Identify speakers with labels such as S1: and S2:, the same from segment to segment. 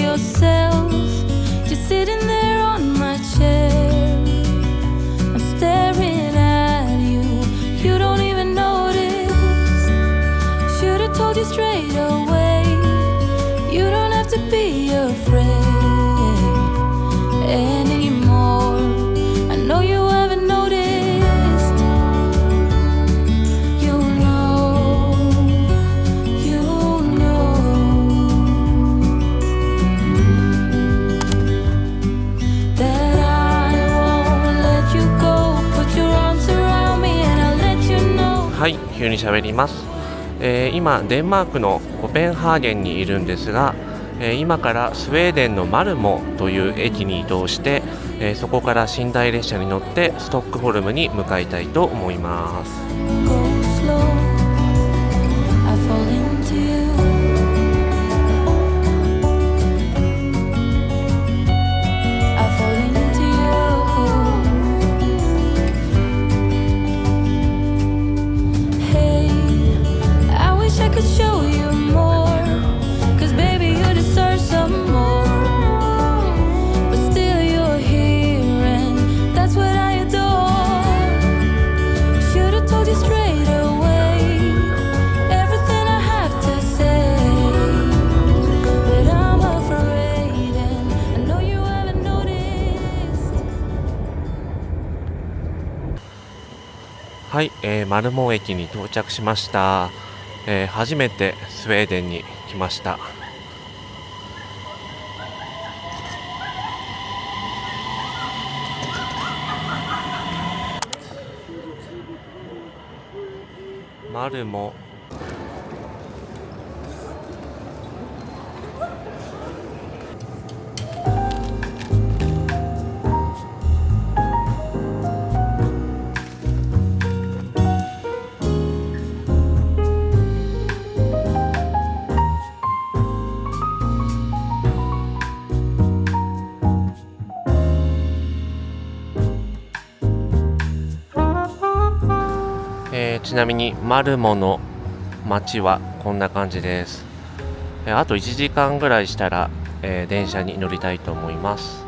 S1: yourself, just sitting there on my chair. I'm staring at you, you don't even notice. Should've told you straight away, you don't have to be afraid anymore. I know you haven't noticed. You know that I won't let you go. Put your arms around me and I'll let you know.
S2: はい、急に喋ります。今デンマークのコペンハーゲンにいるんですが、今からスウェーデンのマルモという駅に移動して、そこから寝台列車に乗ってストックホルムに向かいたいと思います。
S1: Go slow, I fall into you. I fall into you. Hey, I wish I could show you more, 'cause baby you deserve some more. But still you're here and that's what I adore. Should've told you straight away everything I have to say, but I'm afraid and I know you haven't noticed.
S2: はい、マルモ駅に到着しました。初めてスウェーデンに来ました。マルモ。ちなみにマルモの街はこんな感じです。あと1時間ぐらいしたら、電車に乗りたいと思います。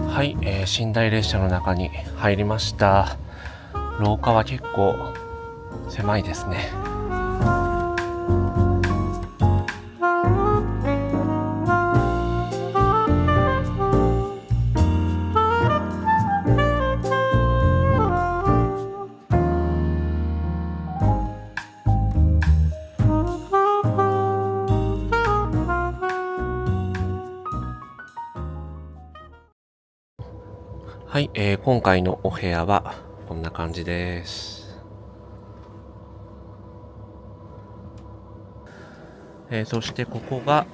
S2: はい、寝台列車の中に入りました。廊下は結構狭いですね。はい、今回のお部屋はこんな感じです。そしてここが、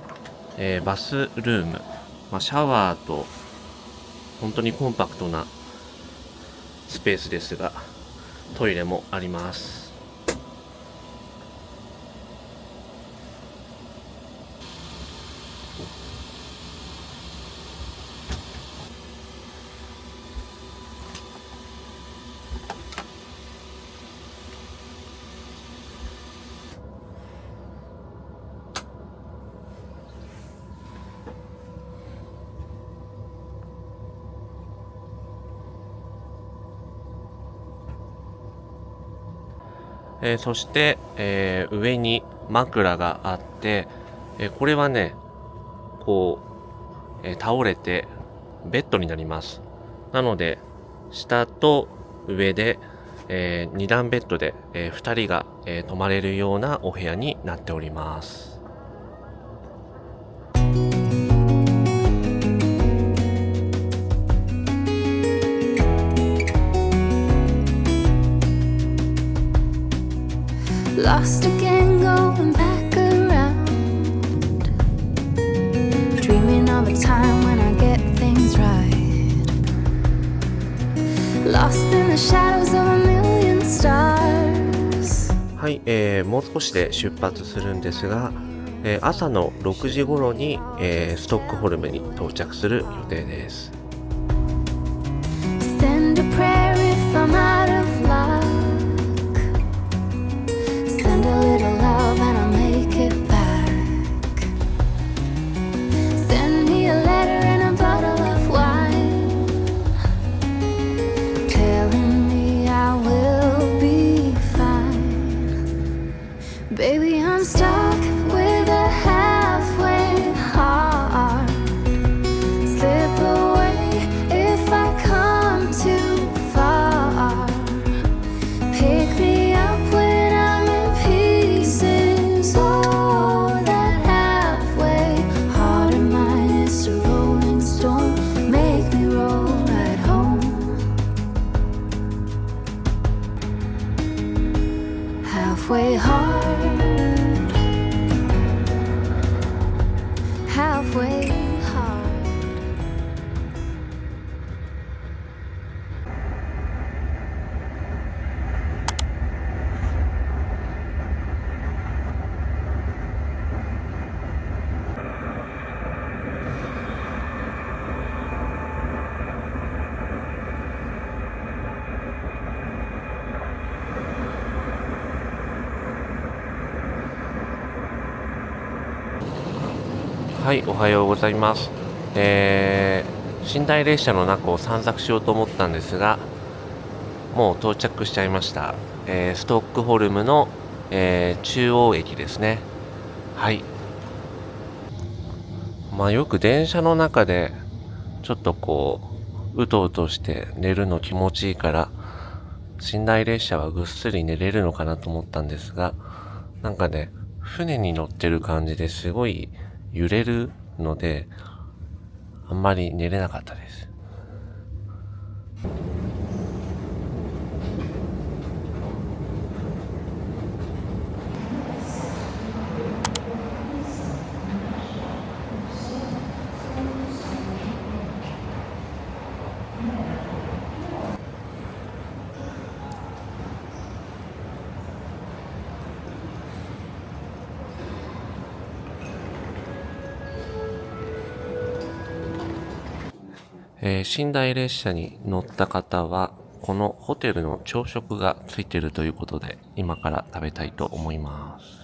S2: バスルーム、シャワーと本当にコンパクトなスペースですが、トイレもあります。そして、上に枕があって、これはねこう、倒れてベッドになります。なので下と上で、2段ベッドで、2人が、泊まれるようなお部屋になっております。
S1: Lost again, going back around, dreaming of a time when I get things right. Lost in the shadows of a million stars.
S2: はい、もう少しで出発するんですが、朝の6時頃に、ストックホルムに到着する予定です。
S1: Send a prayer if I'm out of luck. Send a little love and I'll make it back. Send me a letter and a bottle of wine, telling me I will be fine. Baby, I'm stuck with a halfway heart. Slip away if I come too far. Pick me up when I'm in pieces. Oh, that halfway heart of mine is a rolling stone. Make me roll right home. Halfway heart, halfway heart.
S2: はい、おはようございます。寝台列車の中を散策しようと思ったんですが、もう到着しちゃいました。ストックホルムの、中央駅ですね。はい。よく電車の中でちょっとうとうとして寝るの気持ちいいから、寝台列車はぐっすり寝れるのかなと思ったんですが、なんかね、船に乗ってる感じですごい揺れるので、あんまり寝れなかったです。寝台列車に乗った方は、このホテルの朝食がついているということで、今から食べたいと思います。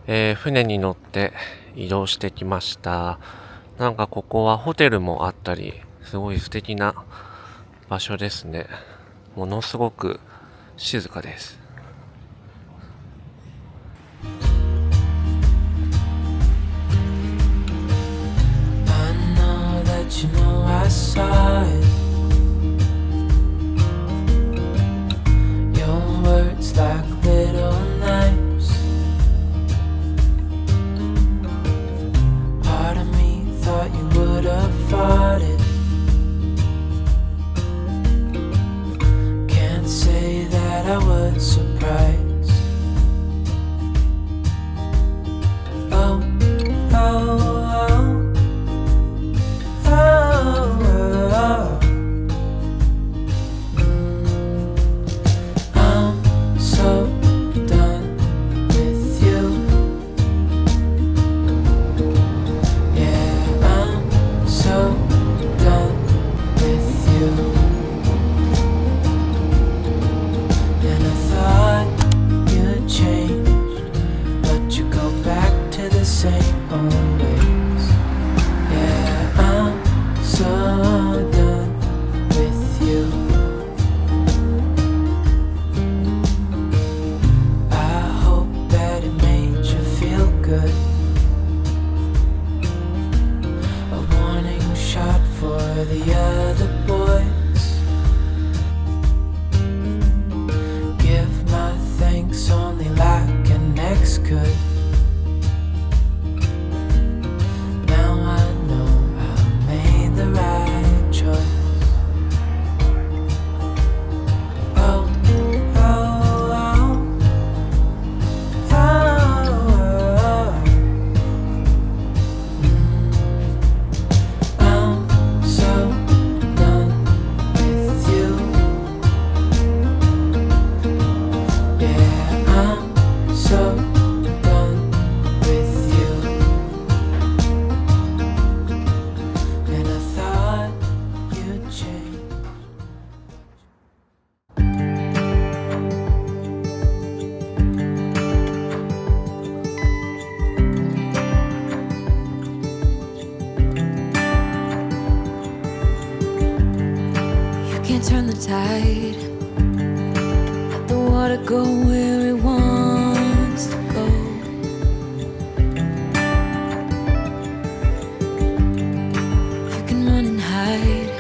S2: 船に乗って移動してきました。なんかここはホテルもあったり、すごい素敵な場所ですね。ものすごく静かです。
S3: You know I saw it. Your words like little knives. Part of me thought you would have fought it. Can't say that I was surprised. Oh, oh. The other boys give my thanks only like an ex could. Now I know I made the right choice. Oh, oh, oh, oh, oh. I'm so done with you. Yeah, I'm so done with you. And I thought you'd change.
S1: You can't turn the tide. Let the water go where it wants to go. You can run and hide.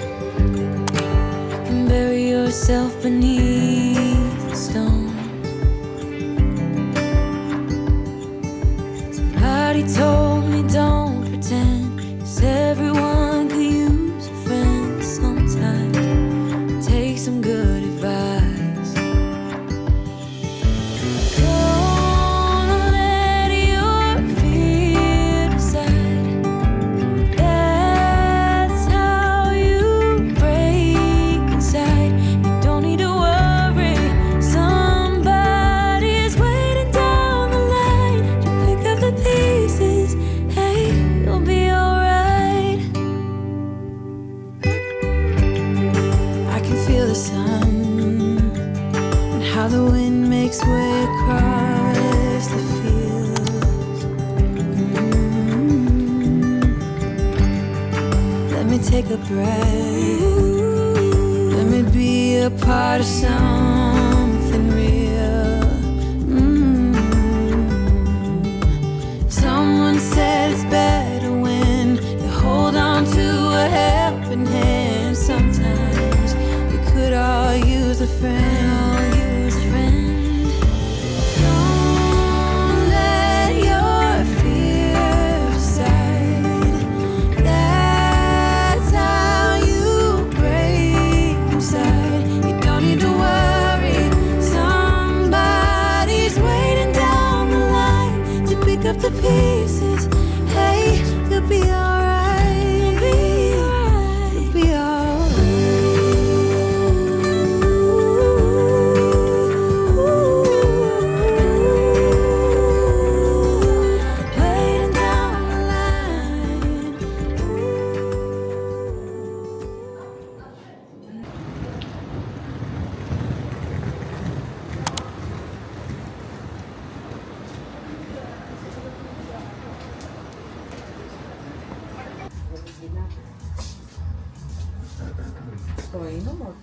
S1: You can bury yourself beneath the stones. Somebody told me don't pretend, 'cause everyone could use a friend sometimes. Take some good advice. Don't let your fear decide. That's how you break inside. You don't need to worry. Somebody's waiting down the line to pick up the pieces. Hey, you'll be alright. I can feel the sun and how the wind makes way across the fields. Let me take a breath. Let me be a part of something real. Someone said it's better when you hold on to a helping hand. Sometimes we could all use a friend. Don't let your fear decide. That's how you break inside. You don't need to worry. Somebody's waiting down the line to pick up the pieces. Hey, you'll be alright. You'll be alright.
S4: 可愛いのも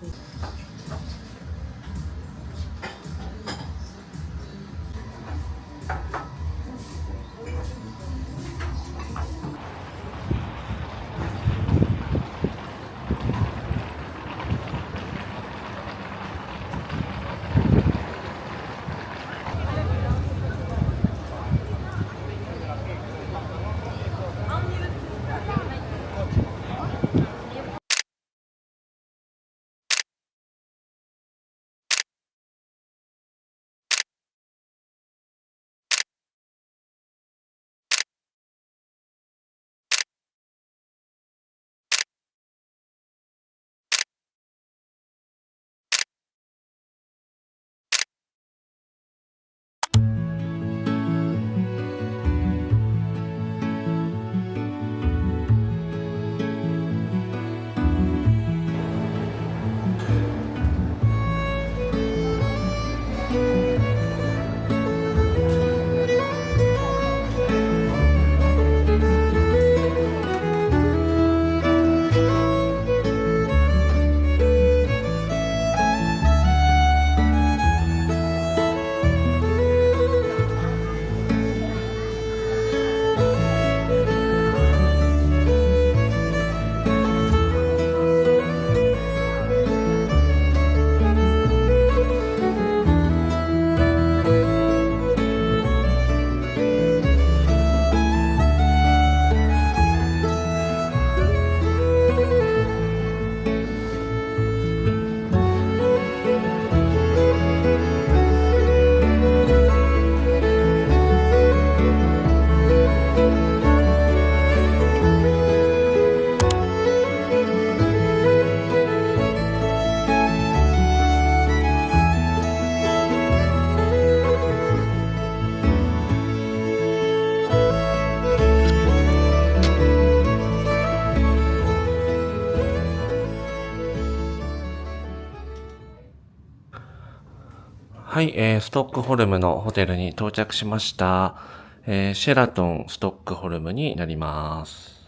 S2: はい、ストックホルムのホテルに到着しました。シェラトンストックホルムになります。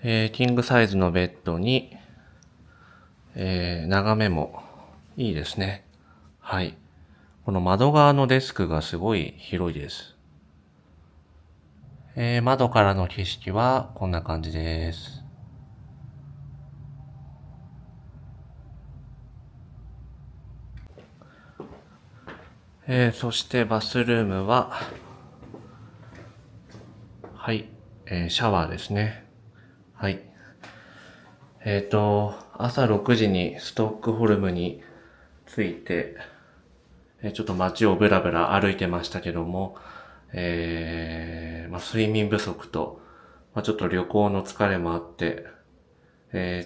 S2: キングサイズのベッドに、眺めもいいですね。はい。この窓側のデスクがすごい広いです。窓からの景色はこんな感じです。そしてバスルームは、はい、シャワーですね。はい。朝6時にストックホルムに着いて、ちょっと街をブラブラ歩いてましたけども、睡眠不足と、ちょっと旅行の疲れもあって、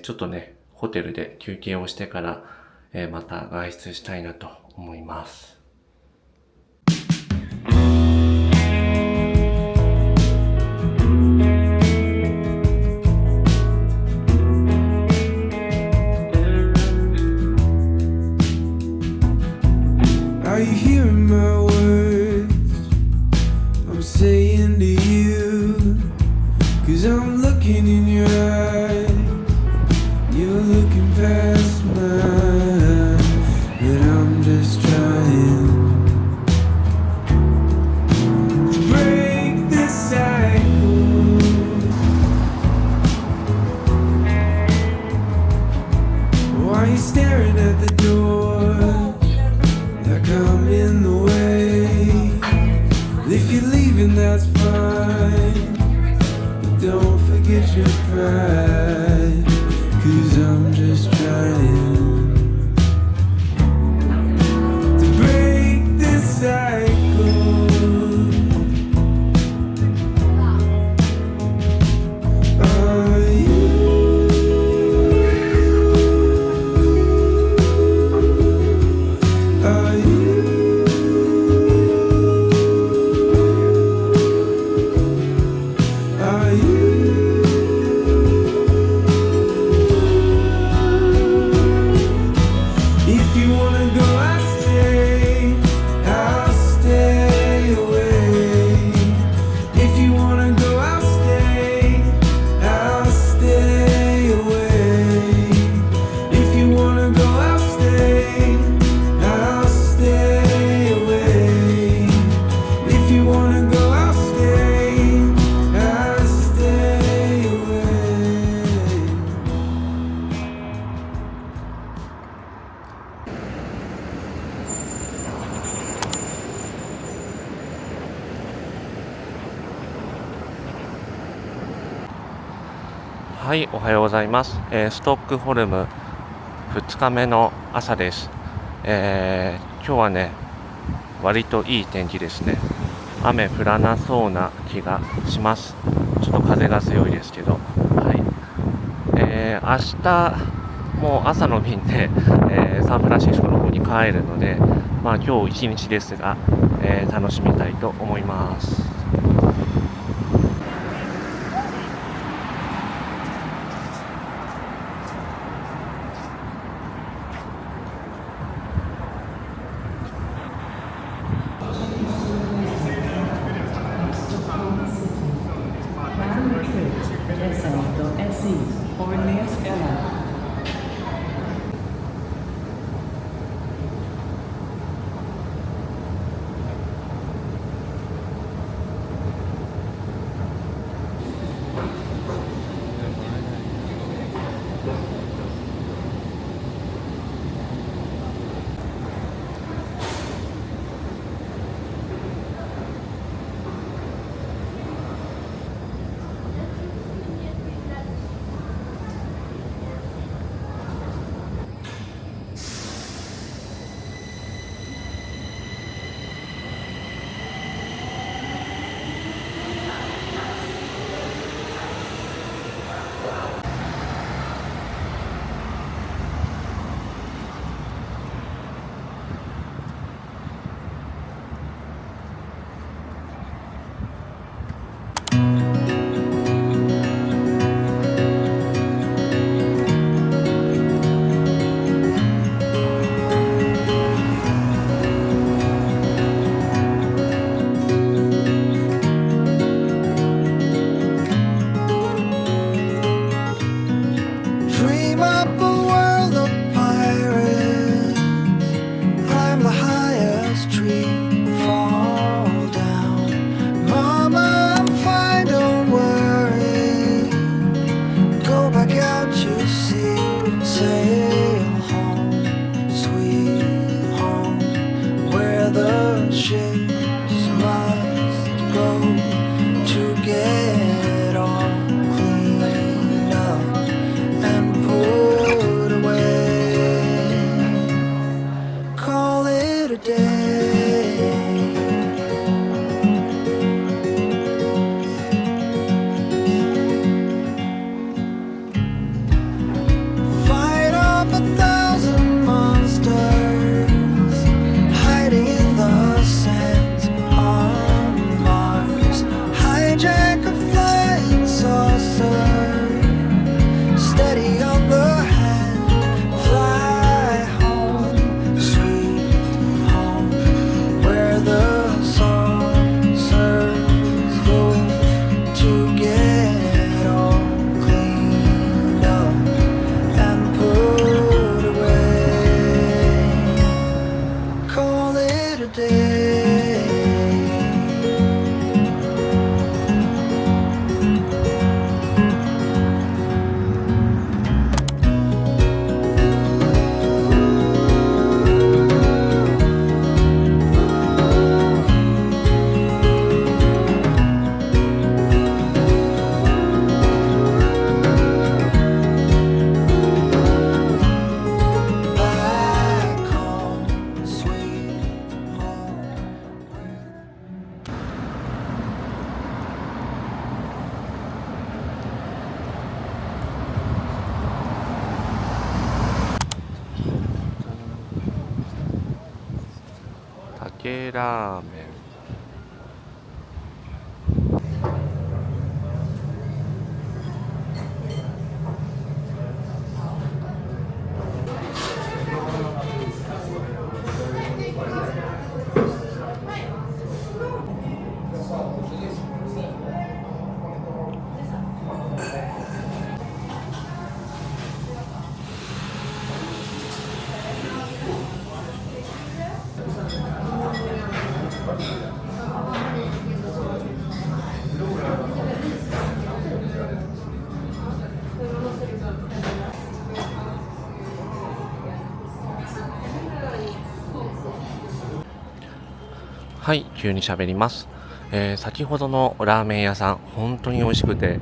S2: ちょっとね、ホテルで休憩をしてから、また外出したいなと思います。
S3: Are you hearing my words I'm saying to you? 'Cause I'm looking in your eyes, you're looking past mine, but I'm just trying to break this cycle. Why are you staring at the door?Like I'm in the way. If you're leaving, that's fine, but don't forget your pride, 'cause I'm just trying to break this cycle. Are you?Are you? If you wanna go, I'll stay away. If you wanna go, I'll stay
S2: はい、おはようございます。ストックホルム2日目の朝です。今日はね、割といい天気ですね。雨降らなそうな気がします。ちょっと風が強いですけど、はい。明日もう朝の便で、サンフランシスコの方に帰るので、まあ今日一日ですが、楽しみたいと思います。
S3: Dream up a world of pirates, climb the highest tree, fall down. Mama, I'm fine, don't worry. Go back out, you see, sail home, sweet home, where the ships must go to get all cleaned up and put away. Call it a day. Fight off 1,000 monsters hiding in the sands on Mars. Hijack a flying saucer, steady on the hand, fly home, sweet home, where the saucers go to get all cleaned up and put away. Call it a day. Back home, sweet home.
S2: 竹ラーメン。はい、急に喋ります。先ほどのラーメン屋さん、本当に美味しくて、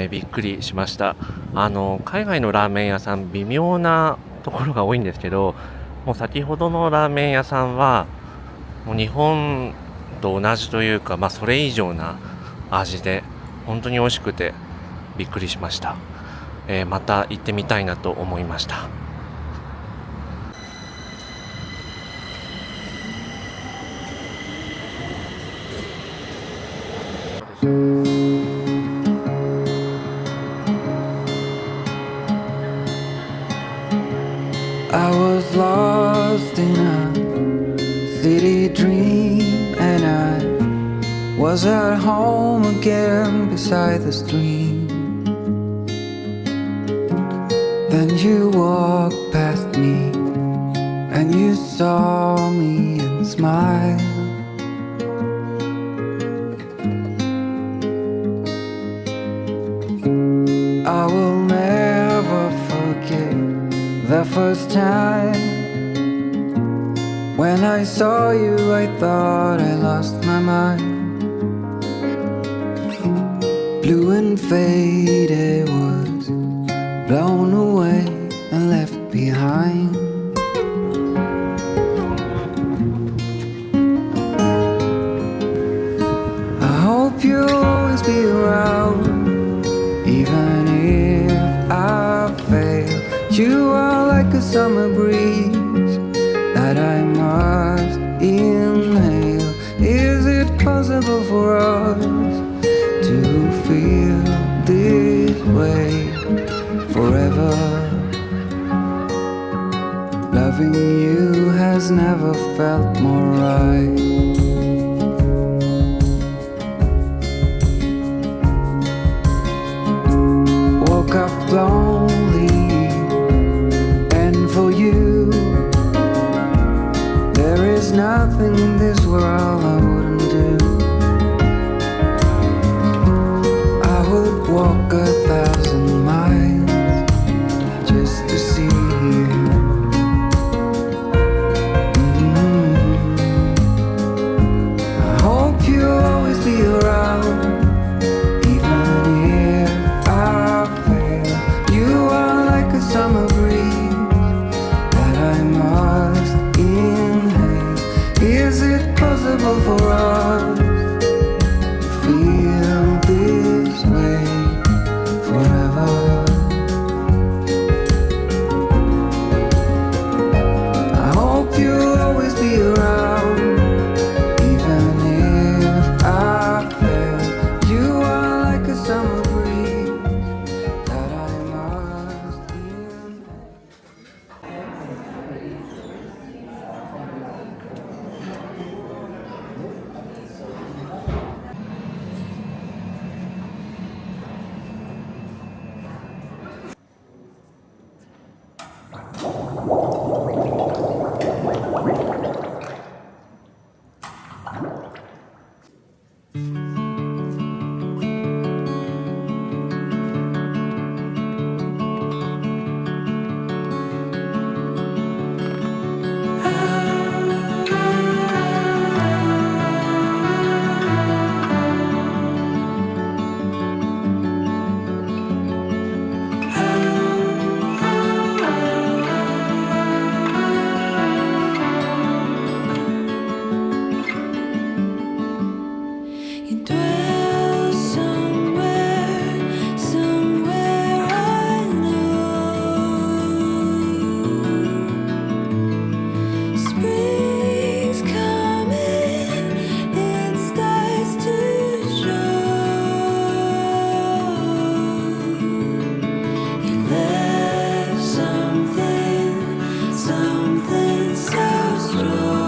S2: びっくりしました。海外のラーメン屋さん微妙なところが多いんですけど、もう先ほどのラーメン屋さんはもう日本と同じというか、それ以上な味で本当に美味しくてびっくりしました。また行ってみたいなと思いました。
S3: I was lost in a city dream, and I was at home again beside the stream. Then you walked past me, and you saw me and smiled. I will never forget the first time when I saw you. I thought I lost my mind. Blue and faded was blown away and left behind. I hope you'll always be around, even if I fail. You are like a summer breeze that I must inhale. Is it possible for us to feel this way forever? Loving you has never felt more right. Woke up lonely, and for you there is nothing in this world I wouldn't do. I would walk 1,000 miles just to see you. I hope you'll always be around, even if I fail. You are like a summer breeze that I must inhale. Is it possible for us to feel this way forever? I hope you'll always be around, even if I fail. You are like a summer breeze that I must inhale.
S1: You dwell somewhere, somewhere I know. Spring's coming, it starts to show. You left something, something so strong.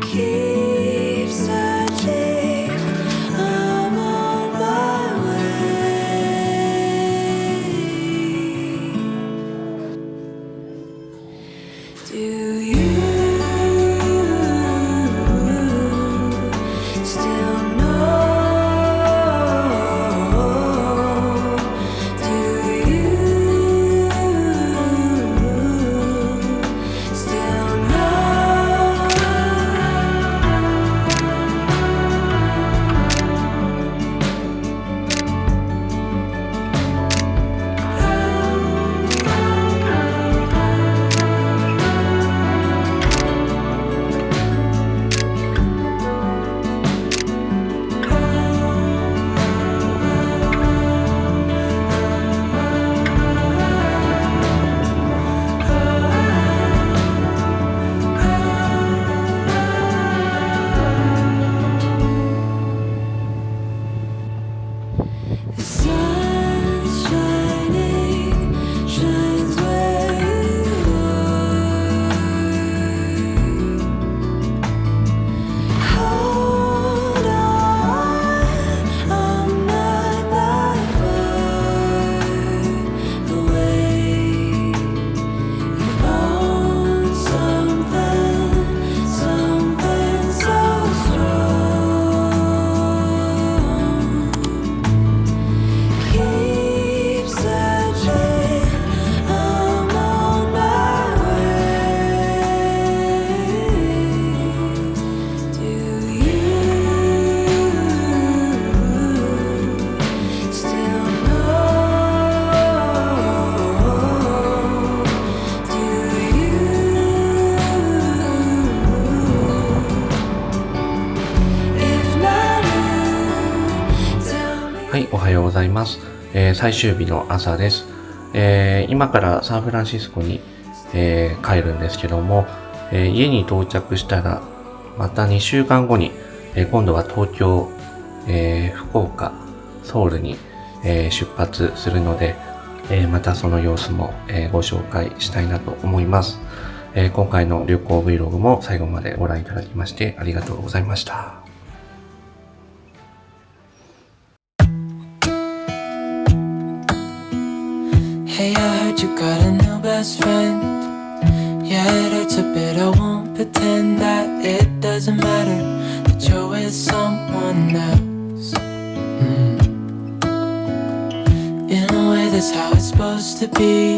S1: Keep searching, I'm on my way. Do you still know? Do you still know?
S2: ます。最終日の朝です。今からサンフランシスコに、帰るんですけども、家に到着したらまた2週間後に、今度は東京、福岡、ソウルに、出発するので、またその様子も、ご紹介したいなと思います。今回の旅行 Vlog も最後までご覧いただきましてありがとうございました。
S4: Hey, I heard you got a new best friend. Yeah, it hurts a bit, I won't pretend that it doesn't matter that you're with someone else. In a way, that's how it's supposed to be.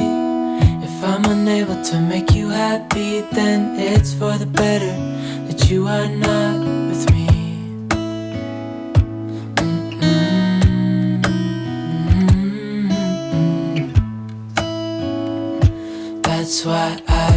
S4: If I'm unable to make you happy, then it's for the better that you are not with me. That's why I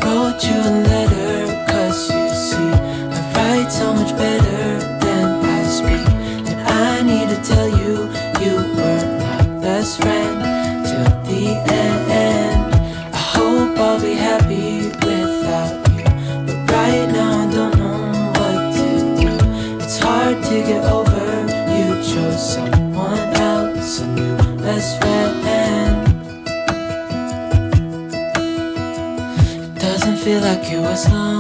S4: wrote you a letter, 'cause you see, I write so much better than I speak. And I need to tell you, you were my best friend till the end. I hope I'll be happy without you, but right now I don't know what to do. It's hard to get over, you chose someone else, a new best friend. Doesn't feel like it was long